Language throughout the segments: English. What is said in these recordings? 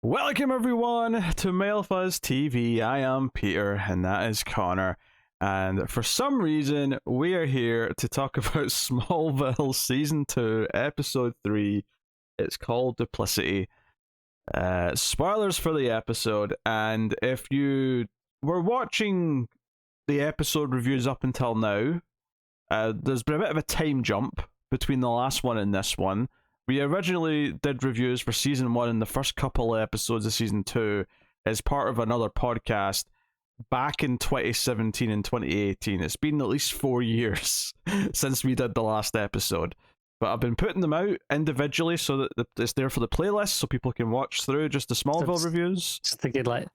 Welcome everyone to MailFuzz TV. I am Peter and that is Connor. And for some reason, we are here to talk about Smallville Season 2, Episode 3. It's called Duplicity. Spoilers for the episode, and if you were watching the episode reviews up until now, there's been a bit of a time jump between the last one and this one. We originally did reviews for Season 1 and the first couple of episodes of Season 2 as part of another podcast back in 2017 and 2018. It's been at least 4 years since we did the last episode. But I've been putting them out individually so that it's there for the playlist so people can watch through just the Smallville reviews. Just thinking, like,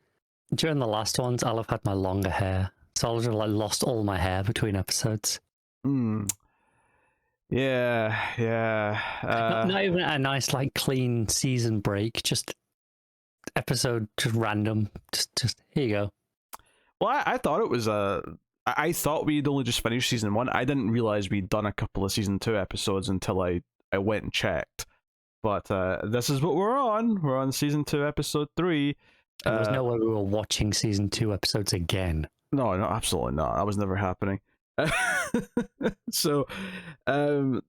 during the last ones, I'll have had my longer hair. So I'll have like lost all my hair between episodes. Yeah. Not even a nice, like, clean season break. Just episode, just random. Just here you go. Well, I thought it was I thought we'd only just finished Season 1. I didn't realize we'd done a couple of Season 2 episodes until I went and checked. But this is what we're on. We're on Season 2, Episode 3. There was no way we were watching Season 2 episodes again. No, absolutely not. That was never happening. So, the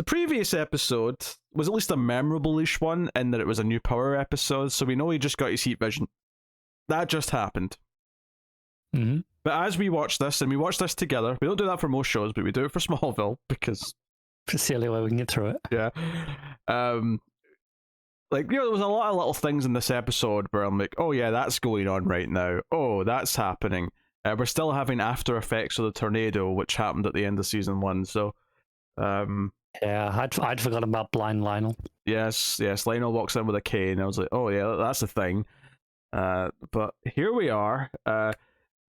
previous episode was at least a memorable-ish one in that it was a new power episode, so we know he just got his heat vision. That just happened. Mm-hmm. But as we watch this, and we watch this together, we don't do that for most shows, but we do it for Smallville, because... It's the only way we can get through it. Yeah. Like, you know, there was a lot of little things in this episode where I'm like, oh yeah, that's going on right now. Oh, that's happening. We're still having after effects of the tornado, which happened at the end of Season 1, so... Yeah, I'd forgotten about Blind Lionel. Yes, Lionel walks in with a cane, and I was like, oh yeah, that's a thing. But here we are.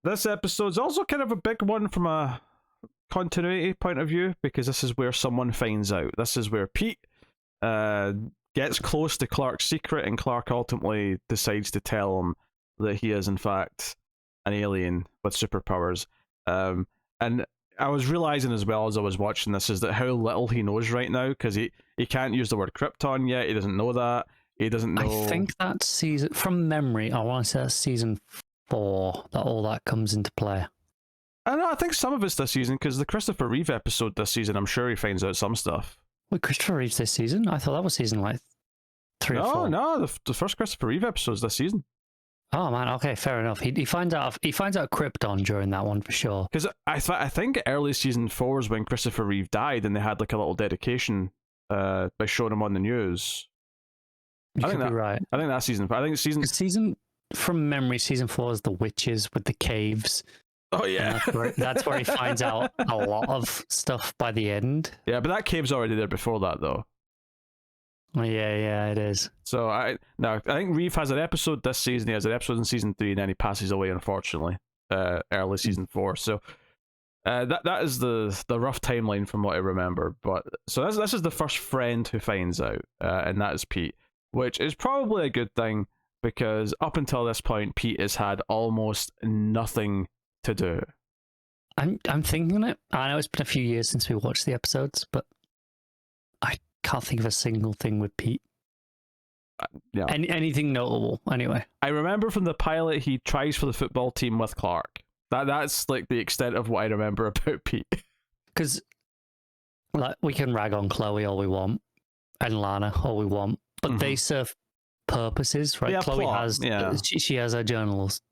This episode's also kind of a big one from a continuity point of view, because this is where someone finds out. This is where Pete gets close to Clark's secret, and Clark ultimately decides to tell him that he is, in fact, an alien with superpowers. And I was realizing as well as I was watching this is that how little he knows right now, because he can't use the word Krypton yet. He doesn't know that. He doesn't know. I think that's season, from memory, I want to say that's Season 4 that all that comes into play. I think some of it's this season, because the Christopher Reeve episode this season, I'm sure he finds out some stuff. Wait, Christopher Reeve's this season? I thought that was season like 3 or 4. No, the first Christopher Reeve episode's this season. Oh man, okay, fair enough. He finds out Krypton during that one for sure. Because I think early Season 4 is when Christopher Reeve died, and they had like a little dedication by showing him on the news. You could be right. I think that's Season 4. I think season from memory, Season 4 is the witches with the caves. Oh yeah, that's where he finds out a lot of stuff by the end. Yeah, but that cave's already there before that though. Oh, yeah, it is. So I think Reeve has an episode this season. He has an episode in Season 3, and then he passes away, unfortunately, early Season 4. So that is the rough timeline from what I remember. But so this is the first friend who finds out, and that is Pete, which is probably a good thing because up until this point, Pete has had almost nothing to do. I'm thinking it. I know it's been a few years since we watched the episodes, but I can't think of a single thing with Pete. Yeah. Anything notable, anyway. I remember from the pilot he tries for the football team with Clark. That's like the extent of what I remember about Pete. Because like, we can rag on Chloe all we want, and Lana all we want, but they serve purposes, right? Yeah, Chloe plot, has, yeah. She has her journalist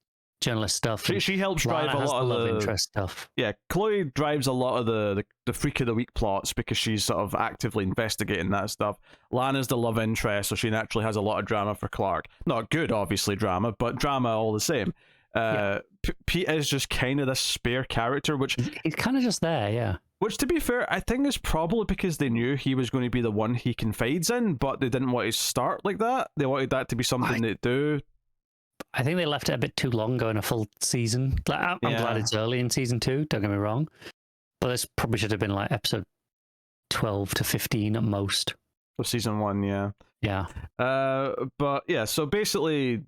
stuff. She helps drive a lot of the love interest stuff. Yeah, Chloe drives a lot of the Freak of the Week plots because she's sort of actively investigating that stuff. Lana's the love interest, so she naturally has a lot of drama for Clark. Not good, obviously, drama, but drama all the same. Yeah. Pete is just kind of this spare character, which... He's kind of just there, yeah. Which, to be fair, I think is probably because they knew he was going to be the one he confides in, but they didn't want to start like that. They wanted that to be something they do. I think they left it a bit too long going a full season. I'm glad it's early in Season 2, don't get me wrong. But this probably should have been like episode 12 to 15 at most. Of Season 1, yeah. Yeah. But yeah, so basically,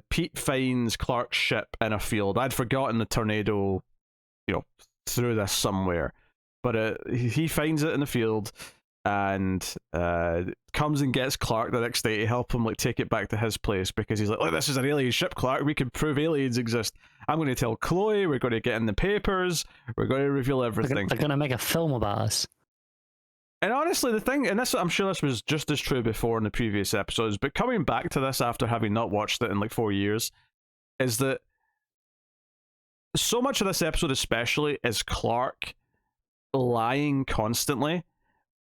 Pete finds Clark's ship in a field. I'd forgotten the tornado, threw this somewhere. But he finds it in the field, and comes and gets Clark the next day to help him like take it back to his place, because he's like, look, this is an alien ship, Clark, we can prove aliens exist. I'm going to tell Chloe, we're going to get in the papers, we're going to reveal everything. They're going to make a film about us. And honestly, the thing, and this, I'm sure this was just as true before in the previous episodes, but coming back to this after having not watched it in like 4 years, is that so much of this episode especially is Clark lying constantly,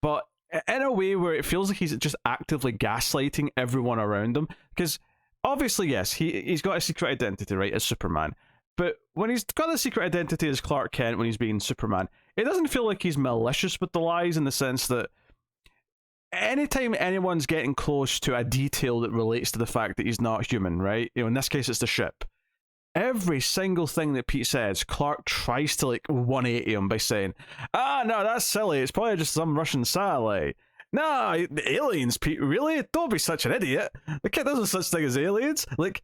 but in a way where it feels like he's just actively gaslighting everyone around him. Because obviously, yes, he's got a secret identity, right, as Superman. But when he's got a secret identity as Clark Kent when he's being Superman, it doesn't feel like he's malicious with the lies, in the sense that anytime anyone's getting close to a detail that relates to the fact that he's not human, right? You know, in this case, it's the ship. Every single thing that Pete says, Clark tries to like 180 him by saying, no, that's silly. It's probably just some Russian satellite. No, the aliens, Pete, really? Don't be such an idiot. The kid, there's no such thing as aliens. Like,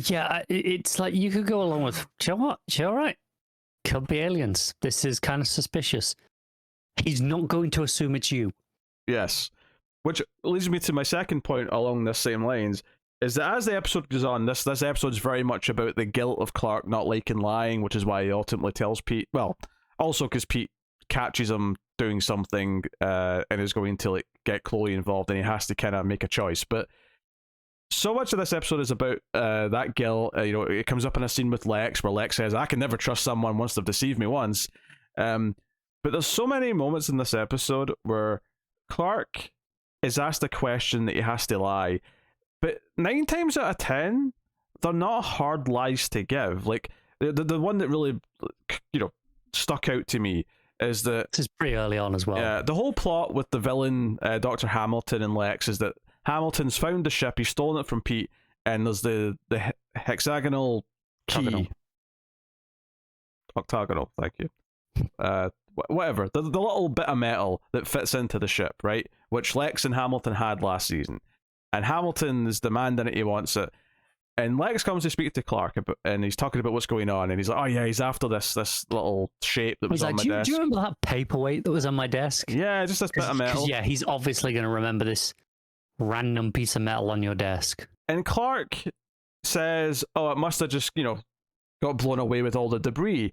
yeah, it's like you could go along with, you know what? You're right. Could be aliens. This is kind of suspicious. He's not going to assume it's you. Yes. Which leads me to my second point along this same lines, is that as the episode goes on, this episode's very much about the guilt of Clark not liking lying, which is why he ultimately tells Pete, well, also because Pete catches him doing something and is going to like get Chloe involved, and he has to kind of make a choice. But so much of this episode is about that guilt. You know, it comes up in a scene with Lex where Lex says, I can never trust someone once they've deceived me once. But there's so many moments in this episode where Clark is asked a question that he has to lie, but 9 times out of 10 they're not hard lies to give. Like the one that really, you know, stuck out to me is that this is pretty early on as well. Yeah, the whole plot with the villain Dr. Hamilton and Lex is that Hamilton's found the ship, he's stolen it from Pete, and there's the hexagonal key. Octagonal, thank you. Whatever, the little bit of metal that fits into the ship, right? Which Lex and Hamilton had last season. And Hamilton is demanding it, he wants it. And Lex comes to speak to Clark, and he's talking about what's going on, and he's like, oh yeah, he's after this little shape that was on my desk. Do you remember that paperweight that was on my desk? Yeah, just this bit of metal. Yeah, he's obviously going to remember this random piece of metal on your desk. And Clark says, oh, it must have just, you know, got blown away with all the debris.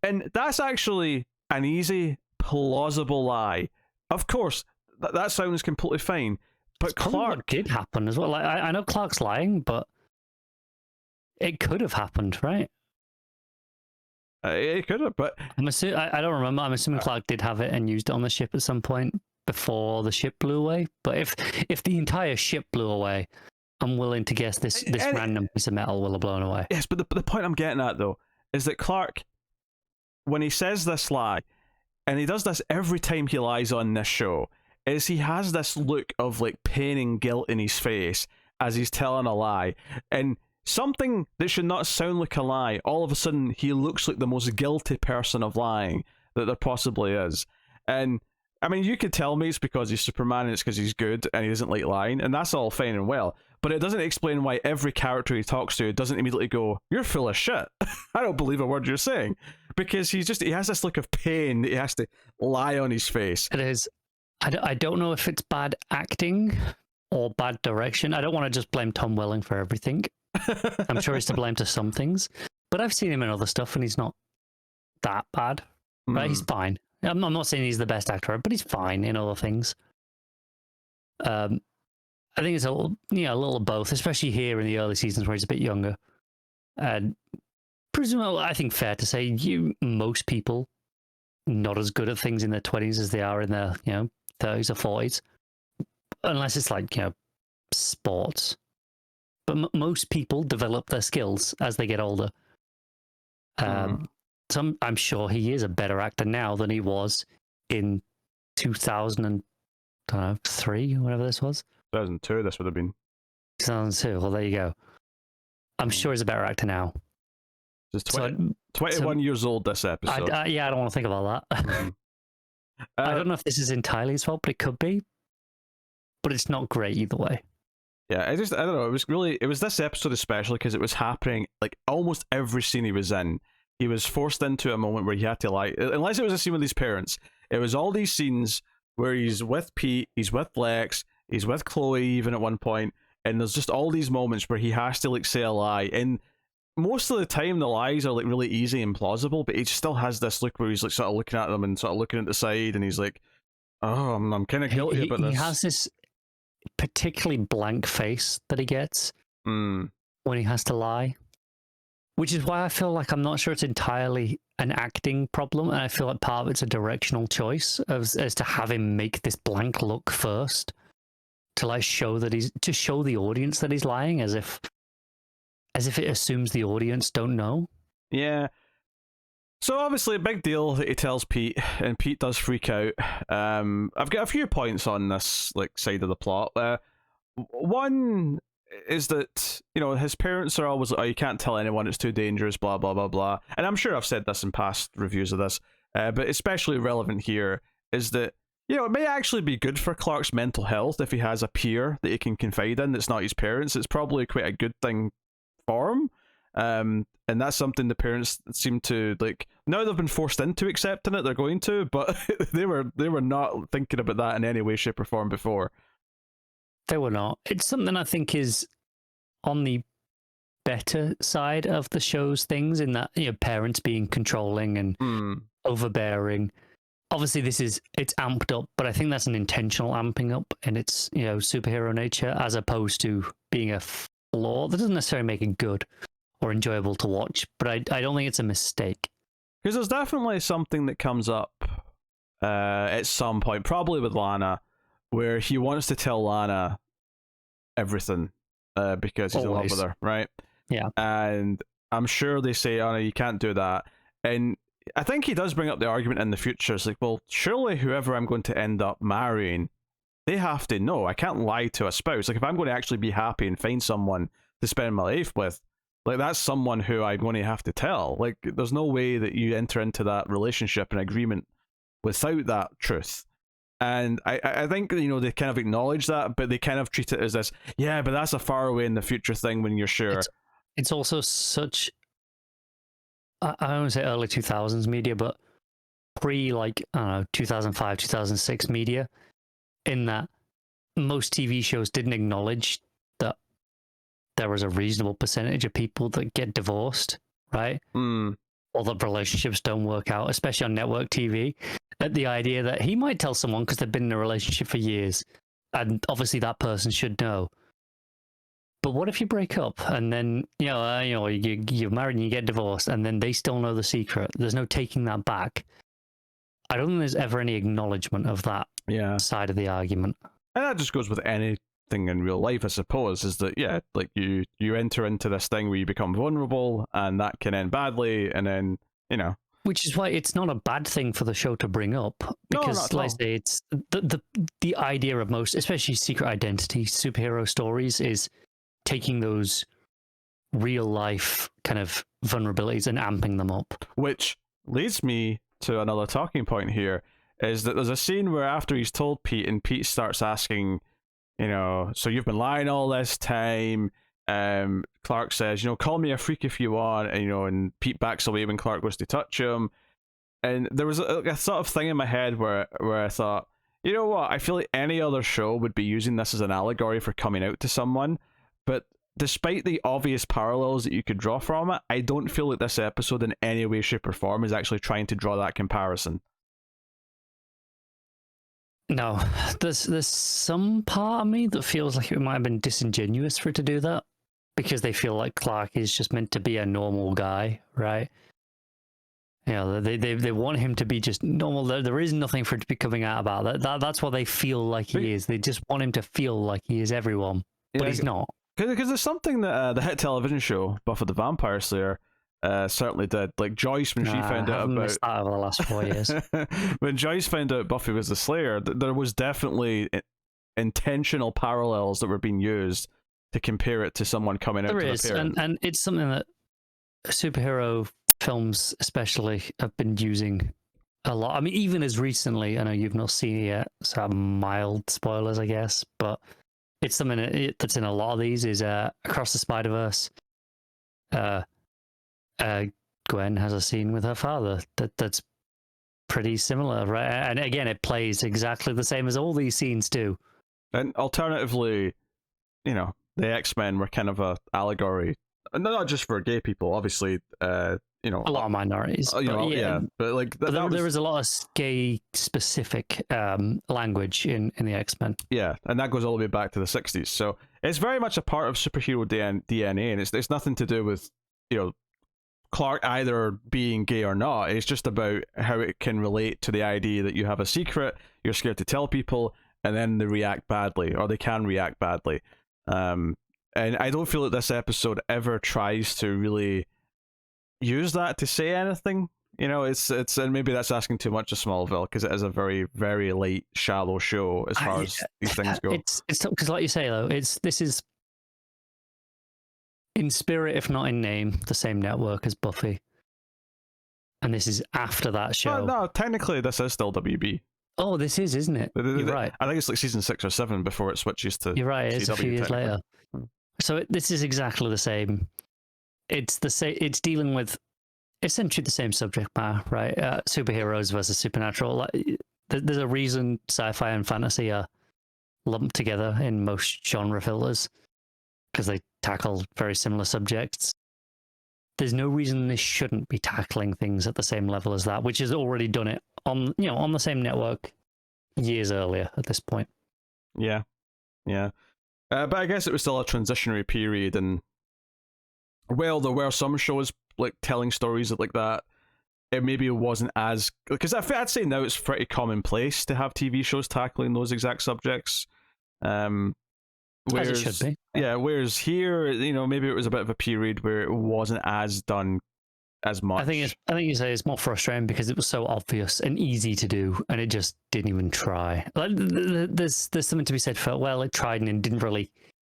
And that's actually an easy, plausible lie. Of course, that sounds completely fine. But Clark did happen as well. Like, I know Clark's lying, but it could have happened, right? It could have, but I don't remember. I'm assuming Clark did have it and used it on the ship at some point before the ship blew away. But if the entire ship blew away, I'm willing to guess this random piece of metal will have blown away. Yes, but the point I'm getting at, though, is that Clark, when he says this lie, and he does this every time he lies on this show, is he has this look of like pain and guilt in his face as he's telling a lie. And something that should not sound like a lie, all of a sudden he looks like the most guilty person of lying that there possibly is. And I mean, you could tell me it's because he's Superman and it's because he's good and he doesn't like lying, and that's all fine and well, but it doesn't explain why every character he talks to doesn't immediately go, you're full of shit. I don't believe a word you're saying. Because he has this look of pain that he has to lie on his face. It is. I don't know if it's bad acting or bad direction. I don't want to just blame Tom Welling for everything. I'm sure he's to blame to some things, but I've seen him in other stuff and he's not that bad. Right? He's fine. I'm not saying he's the best actor, but he's fine in other things. I think it's a little of both, especially here in the early seasons where he's a bit younger. And presumably, I think fair to say, most people not as good at things in their 20s as they are in their 30s or 40s, unless it's like sports. But most people develop their skills as they get older. So I'm sure he is a better actor now than he was in 2003, whatever this was. 2002, this would have been. 2002, well, there you go. I'm sure he's a better actor now. He's 21 years old this episode. I don't want to think about that. Mm-hmm. I don't know if this is entirely his fault, but it could be. But it's not great either way. Yeah, I don't know. It was this episode especially because it was happening like almost every scene he was in. He was forced into a moment where he had to lie, unless it was a scene with his parents. It was all these scenes where he's with Pete, he's with Lex, he's with Chloe even at one point, and there's just all these moments where he has to like say a lie, and most of the time the lies are like really easy and plausible, but he still has this look where he's like sort of looking at them and sort of looking at the side, and he's like, "Oh, I'm kind of guilty about this." He has this particularly blank face that he gets Mm. when he has to lie, which is why I feel like I'm not sure it's entirely an acting problem, and I feel like part of it's a directional choice as to have him make this blank look first to like show that to show the audience that he's lying, as if it assumes the audience don't know. Yeah. So obviously a big deal that he tells Pete, and Pete does freak out. I've got a few points on this like side of the plot. One is that, you know, his parents are always like, "Oh, you can't tell anyone, it's too dangerous, blah blah blah blah." And I'm sure I've said this in past reviews of this, but especially relevant here is that, you know, it may actually be good for Clark's mental health if he has a peer that he can confide in that's not his parents. It's probably quite a good thing for him. And that's something the parents seem to like. Now they've been forced into accepting it, they're going to, but they were not thinking about that in any way, shape, or form before. They were not. It's something I think is on the better side of the show's things, in that, you know, parents being controlling and overbearing. Obviously, it's amped up, but I think that's an intentional amping up in its, you know, superhero nature, as opposed to being a flaw. That doesn't necessarily make it good or enjoyable to watch, but I don't think it's a mistake. Because there's definitely something that comes up at some point, probably with Lana, where he wants to tell Lana everything because he's in love with her, right? Yeah. And I'm sure they say, "Oh, no, you can't do that." And I think he does bring up the argument in the future. It's like, well, surely whoever I'm going to end up marrying, they have to know. I can't lie to a spouse. Like, if I'm going to actually be happy and find someone to spend my life with, like, that's someone who I'm going to have to tell. Like, there's no way that you enter into that relationship and agreement without that truth. And I think, you know, they kind of acknowledge that, but they kind of treat it as this, yeah, but that's a far away in the future thing when you're sure. It's also such, I don't want to say early 2000s media, but pre, like, I don't know, 2005, 2006 media, in that most TV shows didn't acknowledge that there was a reasonable percentage of people that get divorced, right? Or that relationships don't work out, especially on network TV. At the idea that he might tell someone because they've been in a relationship for years, and obviously that person should know. But what if you break up and then you're married and you get divorced, and then they still know the secret? There's no taking that back. I don't think there's ever any acknowledgement of that side of the argument. And that just goes with anything in real life, I suppose, is that, yeah, like you enter into this thing where you become vulnerable, and that can end badly, and then, you know. Which is why it's not a bad thing for the show to bring up, because, like I say, it's the idea of most, especially secret identity superhero stories, is taking those real life kind of vulnerabilities and amping them up. Which leads me to another talking point here, is that there's a scene where after he's told Pete, and Pete starts asking, you know, so you've been lying all this time. Clark says, you know, call me a freak if you want, and, you know, and Pete backs away when Clark goes to touch him. And there was a sort of thing in my head where I thought, you know what, I feel like any other show would be using this as an allegory for coming out to someone, but despite the obvious parallels that you could draw from it, I don't feel like this episode in any way, shape, or form is actually trying to draw that comparison. No, there's some part of me that feels like it might have been disingenuous for it to do that, because they feel like Clark is just meant to be a normal guy, right? You know, they want him to be just normal. There is nothing for it to be coming out about that. That's what they feel like he is. They just want him to feel like he is everyone, but he's not. Because there's something that the hit television show Buffy the Vampire Slayer certainly did. Like Joyce, when she found out about missed that over the last 4 years. When Joyce found out Buffy was the Slayer, there was definitely intentional parallels that were being used to compare it to someone coming out. There is, and it's something that superhero films especially have been using a lot. I mean, even as recently, I know you've not seen it yet, so mild spoilers, I guess, but it's something that's in a lot of these, is Across the Spider-Verse. Gwen has a scene with her father that's pretty similar, right? And again, it plays exactly the same as all these scenes do. And alternatively, you know, the X-Men were kind of a allegory, not just for gay people, obviously. You know, A lot of minorities. you know, yeah, but like but that was, there is a lot of gay specific language in the X-Men. yeah, and that goes all the way back to the 60s. So it's very much a part of superhero DNA, and it's nothing to do with, you know, Clark either being gay or not. It's just about how it can relate to the idea that you have a secret, you're scared to tell people, and then they react badly, or they can react badly. And I don't feel that this episode ever tries to really use that to say anything. You know, it's and maybe that's asking too much of Smallville, because it is a very, very light, shallow show as far as these things go. It's because, like you say, though, this is in spirit, if not in name, the same network as Buffy, and this is after that show. No, technically this is still WB. Oh, this is, isn't it? You're right. I think it's like season 6 or 7 before it switches to. You're right. It's CW, a few years later. So this is exactly the same. It's the same. It's dealing with essentially the same subject matter, right? Superheroes versus supernatural. Like, there's a reason sci-fi and fantasy are lumped together in most genre filters, because they tackle very similar subjects. There's no reason this shouldn't be tackling things at the same level as that, which has already done it on the same network years earlier at this point. Yeah. But I guess it was still a transitionary period, and well, there were some shows like telling stories like that. It maybe wasn't as, because I'd say now it's pretty commonplace to have TV shows tackling those exact subjects. As it should be. Yeah, whereas here, you know, maybe it was a bit of a period where it wasn't as done as much. I think you say it's more frustrating because it was so obvious and easy to do, and it just didn't even try. Like, there's something to be said for, well, it tried and it didn't really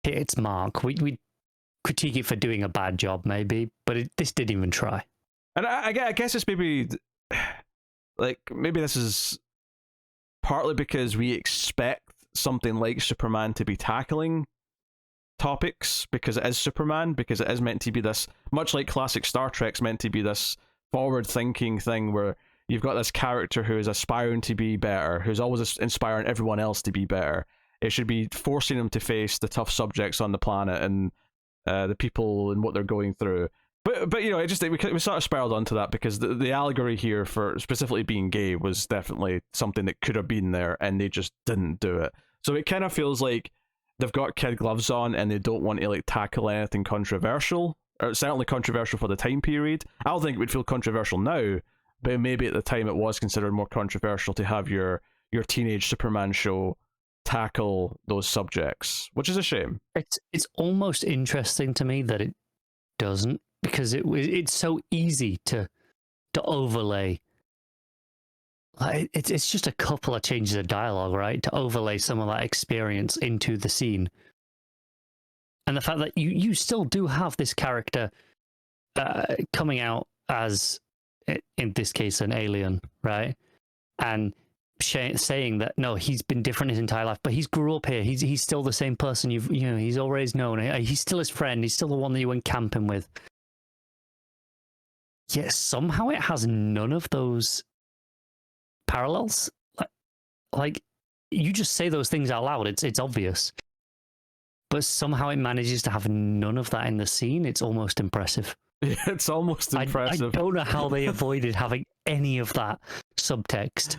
hit its mark. We critique it for doing a bad job, maybe, but this didn't even try. And I guess it's maybe this is partly because we expect something like Superman to be tackling topics, because it is Superman, because it is meant to be this, much like classic Star Trek's meant to be this forward-thinking thing where you've got this character who is aspiring to be better, who's always inspiring everyone else to be better. It should be forcing them to face the tough subjects on the planet and the people and what they're going through. But you know, we sort of spiraled onto that because the allegory here for specifically being gay was definitely something that could have been there, and they just didn't do it. So it kind of feels like they've got kid gloves on and they don't want to like tackle anything controversial, or certainly controversial for the time period. I don't think it would feel controversial now, but maybe at the time it was considered more controversial to have your teenage Superman show tackle those subjects, which is a shame. It's almost interesting to me that it doesn't, because it's so easy to overlay. Like, it's just a couple of changes of dialogue, right, to overlay some of that experience into the scene, and the fact that you still do have this character coming out as, in this case, an alien, right, and saying that no, he's been different his entire life, but he's grew up here. He's still the same person he's always known. He's still his friend. He's still the one that you went camping with. Yet somehow it has none of those parallels. Like you just say those things out loud. It's obvious, but somehow it manages to have none of that in the scene. It's almost impressive. Yeah, it's almost impressive. I don't know how they avoided having any of that subtext.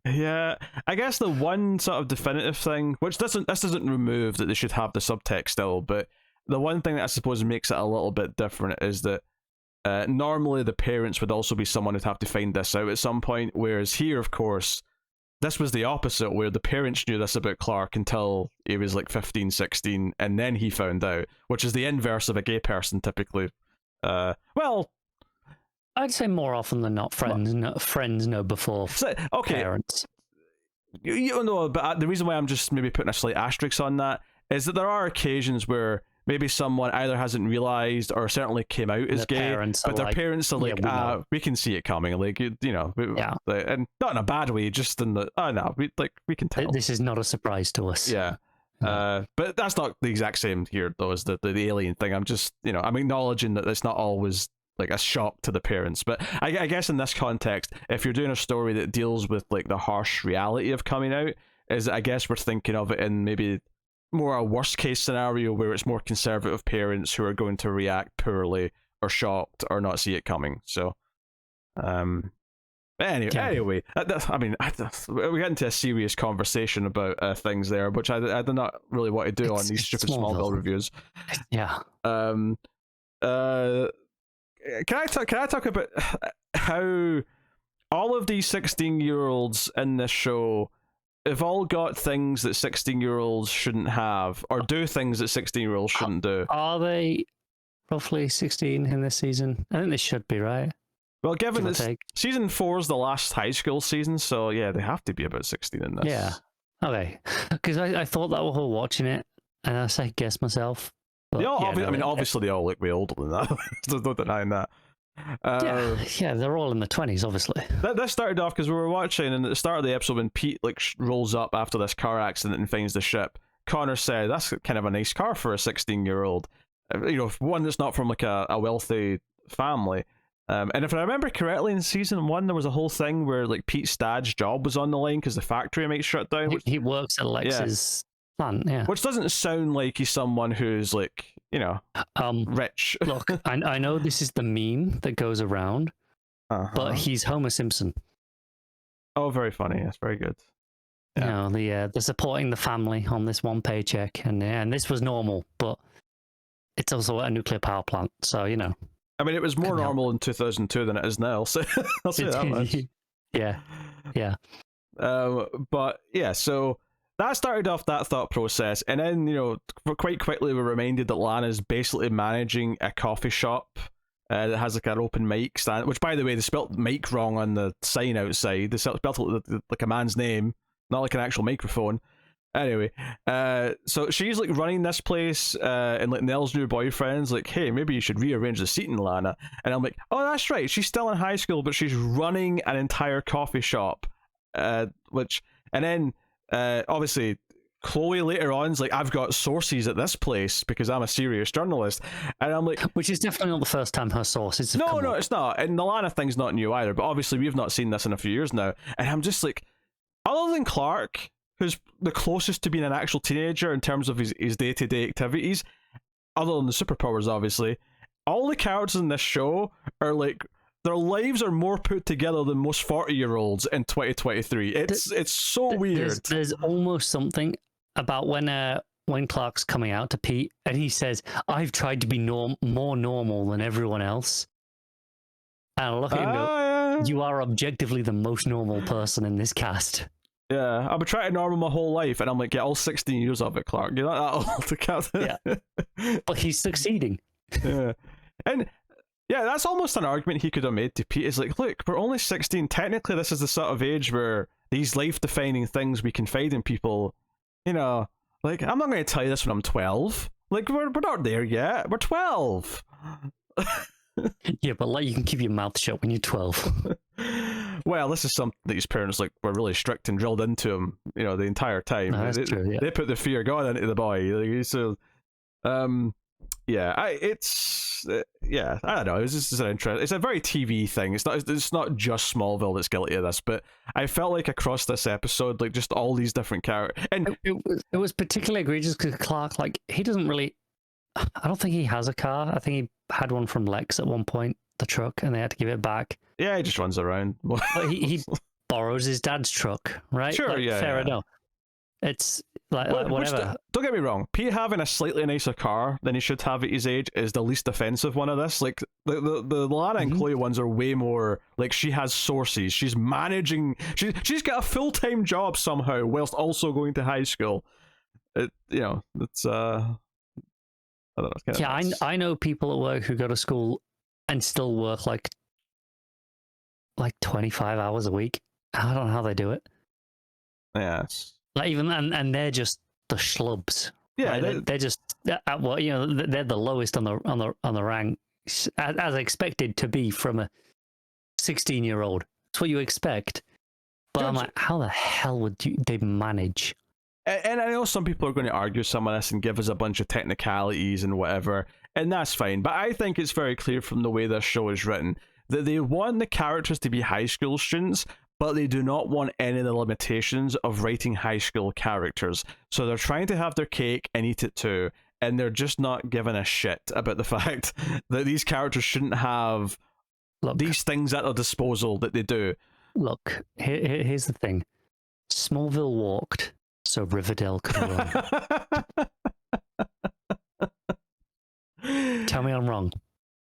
Yeah, I guess the one sort of definitive thing, which this doesn't remove that they should have the subtext still, but the one thing that I suppose makes it a little bit different is that normally the parents would also be someone who'd have to find this out at some point, whereas here, of course, this was the opposite, where the parents knew this about Clark until he was like 15, 16, and then he found out, which is the inverse of a gay person typically. Well, I'd say more often than not, friends know before parents. You know, but the reason why I'm just maybe putting a slight asterisk on that is that there are occasions where maybe someone either hasn't realized or certainly came out as gay, but their parents are like, we can see it coming, like, you know, and not in a bad way, just in the, we can tell. This is not a surprise to us. Yeah. But that's not the exact same here, though, as the alien thing. I'm just, I'm acknowledging that it's not always like a shock to the parents. But I guess in this context, if you're doing a story that deals with like the harsh reality of coming out, is I guess we're thinking of it in maybe more a worst case scenario where it's more conservative parents who are going to react poorly or shocked or not see it coming. So, anyway, I mean, we get into a serious conversation about things there, which I do not really want to do on these stupid Smallville reviews. Yeah. Can I talk about how all of these 16-year-olds in this show have all got things that 16-year-olds shouldn't have, or do things that 16-year-olds shouldn't do? Are they roughly 16 in this season? I think they should be, right? Well, given that season 4 is the last high school season, so yeah, they have to be about 16 in this. Yeah. Okay. Because I thought that while watching it, and I second guessed myself. But they all, obviously they all look way older than that. There's no denying that. Yeah, they're all in the 20s, obviously. That started off because we were watching, and at the start of the episode, when Pete like rolls up after this car accident and finds the ship, Connor said, "That's kind of a nice car for a 16-year-old. One that's not from like a wealthy family." And if I remember correctly, in season 1, there was a whole thing where like Pete's dad's job was on the line because the factory might shut down. He works at Lex's plant, yeah. Which doesn't sound like he's someone who's like, rich. Look, I know this is the meme that goes around, but he's Homer Simpson. Oh, very funny. That's very good. Yeah. They're supporting the family on this one paycheck, and this was normal, but it's also a nuclear power plant, so I mean, it was more normal in 2002 than it is now, so I'll say that much. Yeah. But yeah, so that started off that thought process, and then quite quickly we're reminded that Lana's basically managing a coffee shop that has like an open mic stand. Which, by the way, they spelt mic wrong on the sign outside. They spelt it like a man's name, not like an actual microphone. Anyway, so she's like running this place, and like Nell's new boyfriend's like, "Hey, maybe you should rearrange the seating, Lana." And I'm like, "Oh, that's right. She's still in high school, but she's running an entire coffee shop." Obviously, Chloe later on is like, "I've got sources at this place because I'm a serious journalist," and I'm like, which is definitely not the first time her sources have come up. It's not. And the Lana thing's not new either. But obviously, we've not seen this in a few years now, and I'm just like, other than Clark, who's the closest to being an actual teenager in terms of his day-to-day activities, other than the superpowers, obviously, all the characters in this show are like, their lives are more put together than most 40-year-olds in 2023. It's so weird. There's almost something about when Clark's coming out to Pete, and he says, "I've tried to be more normal than everyone else." And I look at him and go, "You are objectively the most normal person in this cast." Yeah, I've been trying to normal my whole life, and I'm like, all 16 years of it, Clark. You're not that old to count. Yeah, but he's succeeding. Yeah, and yeah, that's almost an argument he could have made to Pete. Is like, look, we're only 16. Technically, this is the sort of age where these life-defining things we confide in people. Like, I'm not going to tell you this when I'm 12. Like, we're not there yet. We're 12. Yeah, but like, you can keep your mouth shut when you're 12. Well, this is something that his parents were really strict and drilled into him, the entire time. No, that's true, yeah. They put the fear of God into the boy. So, I don't know. It's just an interest. It's a very TV thing. It's not just Smallville that's guilty of this, but I felt like across this episode, like just all these different characters, and it was particularly egregious because Clark, like, he doesn't really. I don't think he has a car. I think he had one from Lex at one point, the truck, and they had to give it back. Yeah, he just runs around. But he borrows his dad's truck, right? Sure, like, fair enough. It's like whatever. Don't get me wrong. Pete having a slightly nicer car than he should have at his age is the least offensive one of this. Like the Lana and Chloe ones are way more like, she has sources. She's managing. She's got a full-time job somehow whilst also going to high school. It's I don't know. Yeah, I know people at work who go to school and still work like 25 hours a week. I don't know how they do it. Yes. Like, even and they're just the schlubs. Yeah, right? They're just they're the lowest on the rank, as expected to be from a 16-year-old. That's what you expect. But I'm like, how the hell would they manage And I know some people are going to argue some of this and give us a bunch of technicalities and whatever, and that's fine. But I think it's very clear from the way this show is written that they want the characters to be high school students, but they do not want any of the limitations of writing high school characters. So they're trying to have their cake and eat it too, and they're just not giving a shit about the fact that these characters shouldn't have these things at their disposal that they do. Look, here's the thing. Smallville walked, so Riverdale could run. Tell me I'm wrong.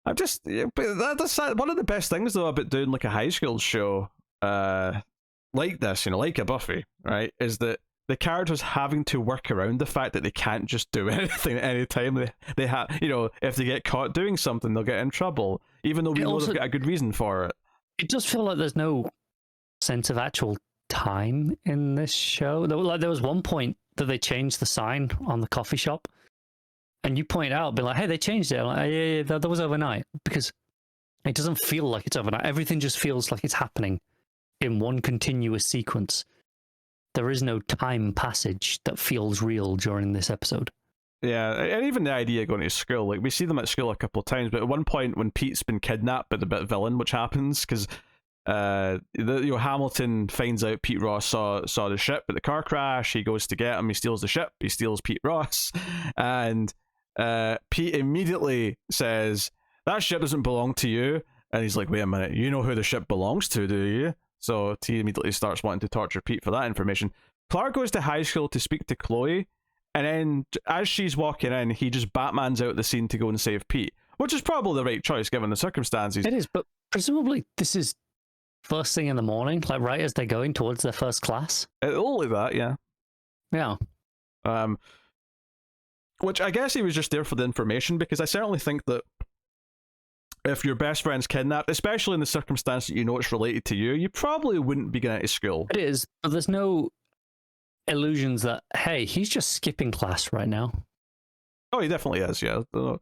I'm just, but that's one of the best things though about doing like a high school show like this, like a Buffy, right? Is that the characters having to work around the fact that they can't just do anything at any time. They have, if they get caught doing something, they'll get in trouble, even though we know they've got a good reason for it. It does feel like there's no sense of actual time in this show. There was one point that they changed the sign on the coffee shop, and you point out, be like, "Hey, they changed it." I'm like, yeah, that was overnight, because it doesn't feel like it's overnight. Everything just feels like it's happening in one continuous sequence. There is no time passage that feels real during this episode. Yeah, and even the idea of going to school, like we see them at school a couple of times, but at one point when Pete's been kidnapped by the bit villain, which happens because Hamilton finds out Pete Ross saw the ship at the car crash. He goes to get him. He steals the ship. He steals Pete Ross, and Pete immediately says, "That ship doesn't belong to you." And he's like, "Wait a minute, you know who the ship belongs to, do you?" So T immediately starts wanting to torture Pete for that information. Clark goes to high school to speak to Chloe, and then as she's walking in, he just Batmans out the scene to go and save Pete, which is probably the right choice given the circumstances. It is, but presumably this is first thing in the morning, like right as they're going towards their first class. All like that, yeah. Yeah. Which I guess he was just there for the information, because I certainly think that if your best friend's kidnapped, especially in the circumstance that you know it's related to you, you probably wouldn't be going to school. It is, but there's no illusions that, hey, he's just skipping class right now. Oh, he definitely is, yeah. No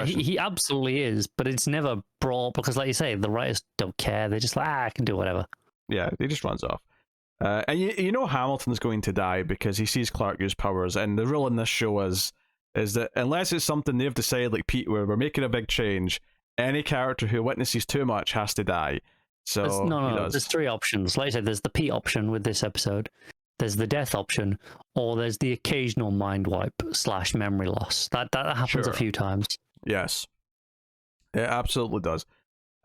he absolutely is, but it's never brought, because like you say, the writers don't care. They're just like, I can do whatever. Yeah, he just runs off. And you know Hamilton's going to die because he sees Clark use powers, and the rule in this show is that unless it's something they've decided, like Pete, where we're making a big change, any character who witnesses too much has to die. So there's three options. Like I said, there's the Pete option with this episode, there's the death option, or there's the occasional mind wipe / memory loss. That happens a few times. Yes, it absolutely does.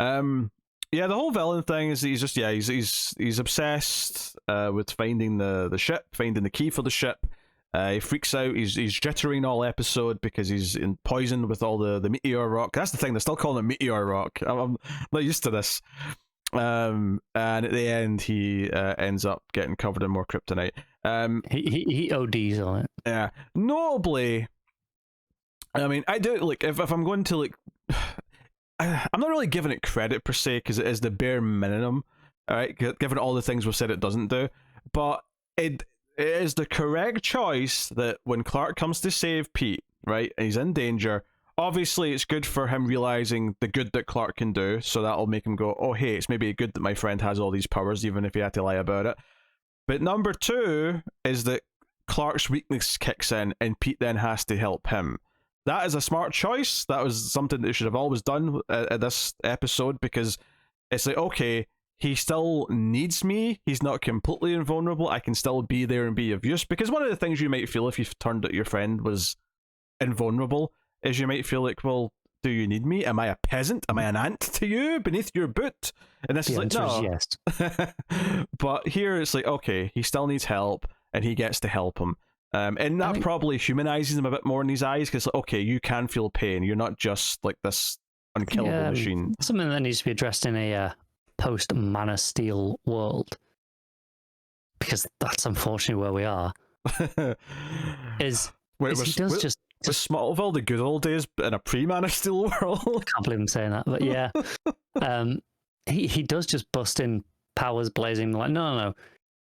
Yeah, the whole villain thing is he's just he's obsessed with finding the ship, finding the key for the ship. He freaks out. He's jittering all episode because he's poisoned with all the meteor rock. That's the thing. They're still calling it meteor rock. I'm not used to this. And at the end, he ends up getting covered in more kryptonite. He ODs on it. Yeah. Notably, I mean, I do like if I'm going to like, I'm not really giving it credit per se because it is the bare minimum. All right, given all the things we've said it doesn't do, but it is the correct choice that when Clark comes to save Pete, right, and he's in danger, obviously it's good for him realizing the good that Clark can do, so that'll make him go, oh hey, it's maybe good that my friend has all these powers, even if he had to lie about it. But number two is that Clark's weakness kicks in, and Pete then has to help him. That is a smart choice. That was something that they should have always done at this episode, because it's like, okay, he still needs me. He's not completely invulnerable. I can still be there and be of use. Because one of the things you might feel if you've turned out your friend was invulnerable is you might feel like, well, do you need me? Am I a peasant? Am I an ant to you beneath your boot? And this is like, no. Yes. But here it's like, okay, he still needs help, and he gets to help him. And that probably humanizes him a bit more in his eyes, because, like, okay, you can feel pain. You're not just like this unkillable machine. Something that needs to be addressed in a post-Man of Steel world, because that's unfortunately where we are. Was Smallville the good old days in a pre-Man of Steel world? I can't believe I'm saying that, but yeah. He does just bust in, powers blazing, like, no.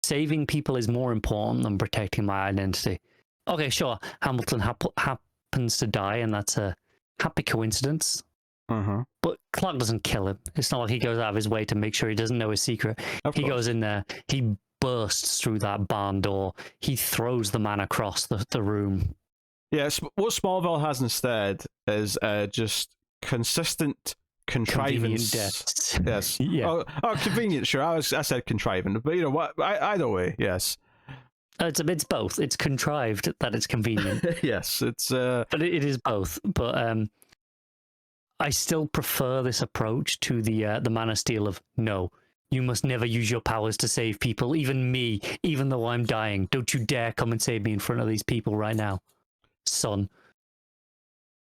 Saving people is more important than protecting my identity. Okay, sure, Hamilton happens to die, and that's a happy coincidence. Mm-hmm. But Clark doesn't kill him. It's not like he goes out of his way to make sure he doesn't know his secret. He goes in there, he bursts through that barn door. He throws the man across the room. Yes, what Smallville has instead is just consistent contrivance. Convenient deaths. Yes. Yeah. Oh, convenient. Sure, I said contrivant, but you know what? Either way, yes. It's both. It's contrived that it's convenient. Yes, it's. But it is both. But I still prefer this approach to the Man of Steel of no. You must never use your powers to save people, even me, even though I'm dying. Don't you dare come and save me in front of these people right now, son.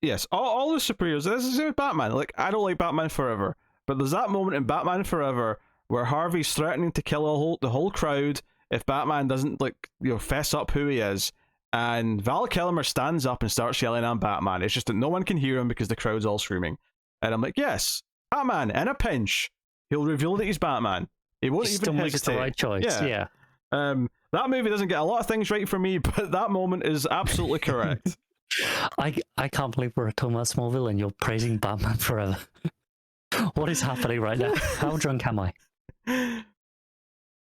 Yes, all the superheroes. This is with Batman. Like, I don't like Batman Forever, but there's that moment in Batman Forever where Harvey's threatening to kill the whole crowd if Batman doesn't fess up who he is, and Val Kilmer stands up and starts yelling, "I'm Batman." It's just that no one can hear him because the crowd's all screaming, and I'm like, yes, Batman in a pinch. He'll reveal that he's Batman. He won't even hesitate. Makes the right choice. Yeah. That movie doesn't get a lot of things right for me, but that moment is absolutely correct. I can't believe we're talking about Smallville and you're praising Batman Forever. What is happening right now? How drunk am I?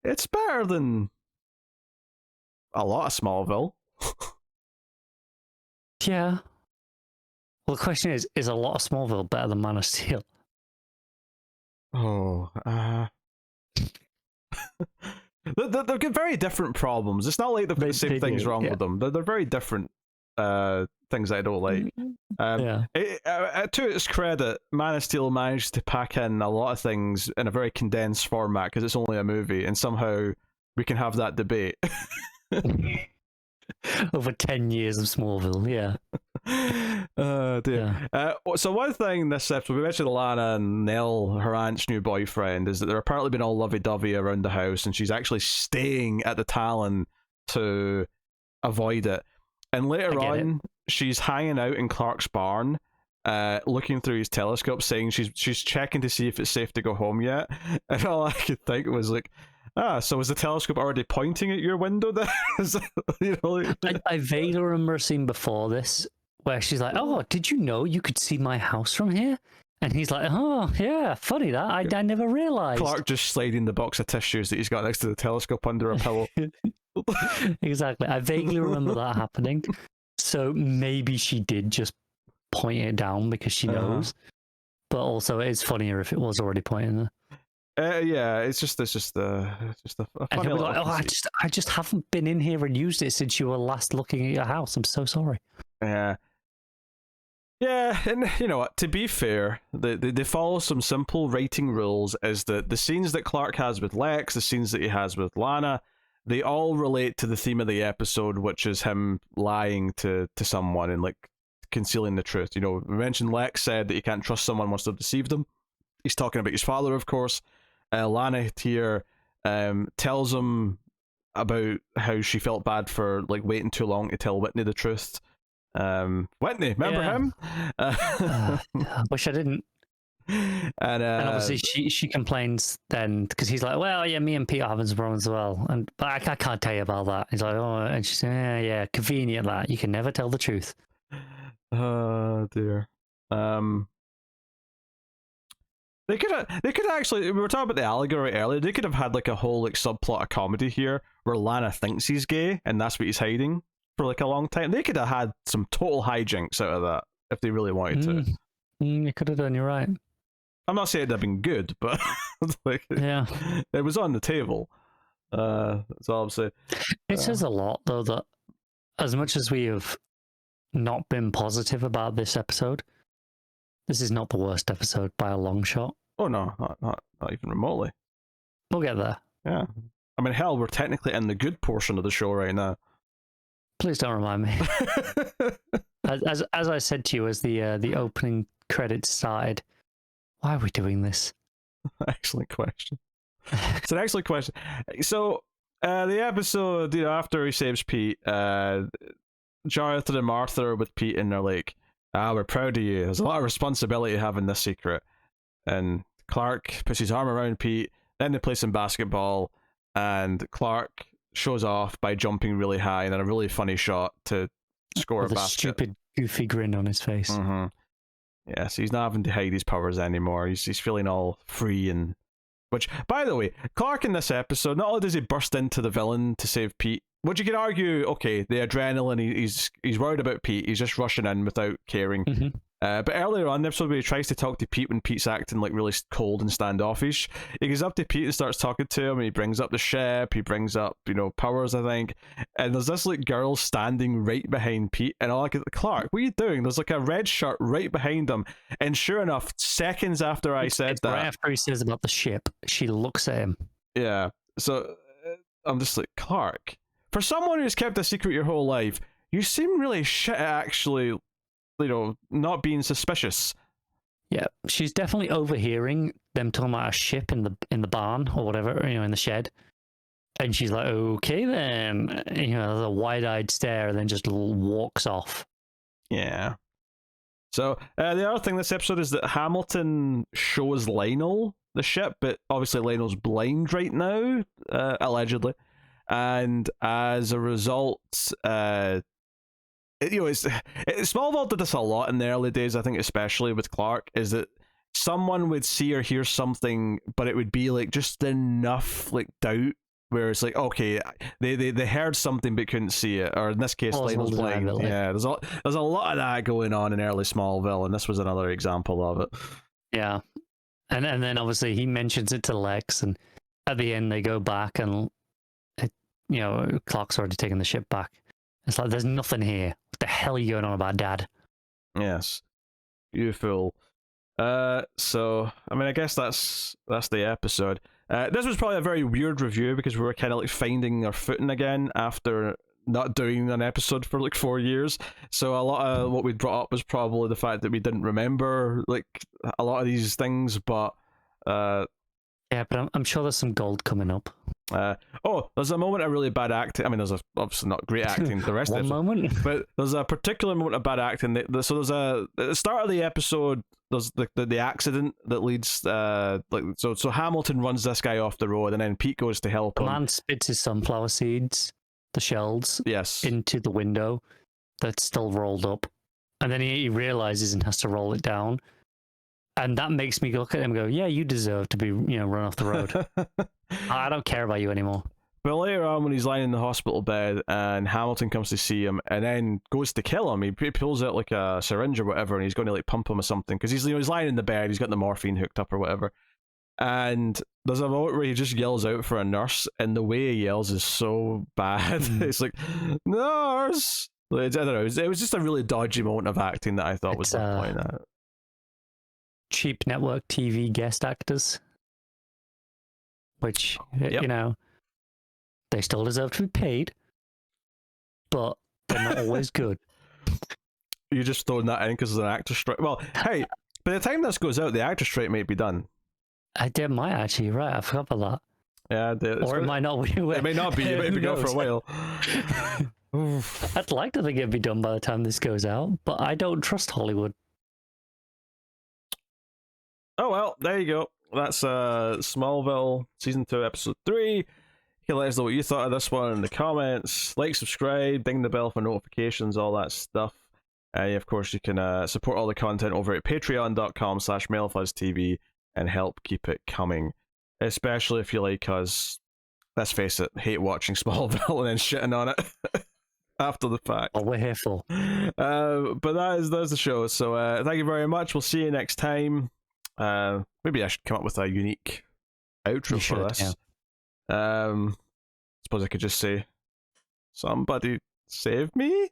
It's better than a lot of Smallville. Yeah. Well, the question is a lot of Smallville better than Man of Steel? Oh, they've got very different problems. It's not like they've got the same things wrong with them. They're very different things that I don't like. To its credit, Man of Steel managed to pack in a lot of things in a very condensed format because it's only a movie, and somehow we can have that debate. Over 10 years of Smallville, yeah. Dear. Yeah. So one thing this episode, we mentioned Lana and Nell, her aunt's new boyfriend, is that they're apparently been all lovey-dovey around the house, and she's actually staying at the Talon to avoid it. And later on, she's hanging out in Clark's barn, looking through his telescope, saying she's checking to see if it's safe to go home yet. And all I could think was like, so was the telescope already pointing at your window there? I vaguely remember seeing before this where she's like, "Oh, did you know you could see my house from here?" And he's like, "Oh, yeah, funny that. I never realized." Clark just sliding the box of tissues that he's got next to the telescope under a pillow. Exactly. I vaguely remember that happening. So maybe she did just point it down because she knows. But also, it's funnier if it was already pointing there. Yeah, it's just a funny and like, I just haven't been in here and used it since you were last looking at your house. I'm so sorry. Yeah, and you know what? To be fair, they follow some simple writing rules. Is that the scenes that Clark has with Lex, the scenes that he has with Lana, they all relate to the theme of the episode, which is him lying to someone and like concealing the truth. You know, we mentioned Lex said that you can't trust someone once they've deceived him. He's talking about his father, of course. Lana here tells him about how she felt bad for like waiting too long to tell Whitney the truth. Whitney, remember him? I wish I didn't. And obviously she complains then because he's like, "Well, yeah, me and Peter having some problems as well, but I can't tell you about that." He's like, "Oh," and she's saying, "Yeah, convenient that you can never tell the truth." Oh dear. They could actually, we were talking about the allegory earlier, they could have had like a whole like subplot of comedy here where Lana thinks he's gay and that's what he's hiding for like a long time. They could have had some total hijinks out of that if they really wanted to. You could have done, you're right. I'm not saying it'd have been good, but like, yeah, it was on the table. That's all I'm saying. It says a lot though that as much as we have not been positive about this episode, this is not the worst episode by a long shot. Oh no, not even remotely. We'll get there. Yeah. I mean, hell, we're technically in the good portion of the show right now. Please don't remind me. as I said to you as the opening credits started, why are we doing this? Excellent question. It's an excellent question. So, the episode, after he saves Pete, Jonathan and Martha are with Pete and they're like, we're proud of you. There's a lot of responsibility having this secret. And Clark puts his arm around Pete. Then they play some basketball. And Clark shows off by jumping really high and then a really funny shot to score with a basket. Stupid, goofy grin on his face. Mm-hmm. Yes, he's not having to hide his powers anymore. He's feeling all free and Which, by the way, Clark in this episode, not only does he burst into the villain to save Pete, which you could argue, okay, the adrenaline, he's worried about Pete, he's just rushing in without caring. Mm-hmm. But earlier on in the episode where he tries to talk to Pete when Pete's acting like really cold and standoffish, he goes up to Pete and starts talking to him, and he brings up the ship, he brings up, powers, I think, and there's this like girl standing right behind Pete, and I'm like, Clark, what are you doing? There's like a red shirt right behind him, and sure enough, seconds after I said that, right after he says about the ship, she looks at him. Yeah, so I'm just like, Clark, for someone who's kept a secret your whole life, you seem really shit at actually, not being suspicious. Yeah, she's definitely overhearing them talking about a ship in the barn or whatever, in the shed. And she's like, okay then, there's a wide-eyed stare, and then just walks off. Yeah. So the other thing this episode is that Hamilton shows Lionel the ship, but obviously Lionel's blind right now, allegedly. And as a result, Smallville did this a lot in the early days, I think, especially with Clark, is that someone would see or hear something, but it would be like just enough like doubt where it's like, okay, they heard something but couldn't see it, or in this case, Lionel's blind. Yeah, there's a lot of that going on in early Smallville, and this was another example of it. Yeah, and then obviously he mentions it to Lex, and at the end they go back, and Clark's already taken the ship back. It's like, there's nothing here. What the hell are you going on about, Dad? Yes. You fool. So, I mean, I guess that's the episode. This was probably a very weird review because we were kind of like finding our footing again after not doing an episode for like 4 years. So a lot of what we brought up was probably the fact that we didn't remember like a lot of these things, but yeah, but I'm sure there's some gold coming up. There's a moment of really bad acting. I mean, there's obviously not great acting the rest of it. moment. But there's a particular moment of bad acting. So there's at the start of the episode, there's the accident that leads so Hamilton runs this guy off the road, and then Pete goes to help him. The man spits his sunflower seeds, the shells, yes, into the window that's still rolled up, and then he realizes and has to roll it down. And that makes me look at him and go, yeah, you deserve to be, run off the road. I don't care about you anymore. But later on, when he's lying in the hospital bed and Hamilton comes to see him and then goes to kill him, he pulls out like a syringe or whatever, and he's going to like pump him or something because he's lying in the bed, he's got the morphine hooked up or whatever. And there's a moment where he just yells out for a nurse, and the way he yells is so bad. It's like, nurse! I don't know. It was just a really dodgy moment of acting that I thought was worth pointing out. Cheap network TV guest actors, which they still deserve to be paid, but they're not always good. You're just throwing that in because there's an actor strike. Well, hey, by the time this goes out, the actor strike might be done. It might actually, right? I forgot about that. Yeah, or it might not be. It may not be. It might be gone for a while. I'd like to think it'd be done by the time this goes out, but I don't trust Hollywood. Oh well, there you go. That's Smallville Season 2, Episode 3. You can let us know what you thought of this one in the comments. Like, subscribe, ding the bell for notifications, all that stuff. Of course, you can support all the content over at patreon.com/MailFuzzTV and help keep it coming. Especially if you like us, let's face it, hate watching Smallville and then shitting on it after the fact. Oh, we're here for. But that's the show. So thank you very much. We'll see you next time. Maybe I should come up with a unique outro for this. Yeah. Suppose I could just say, somebody save me?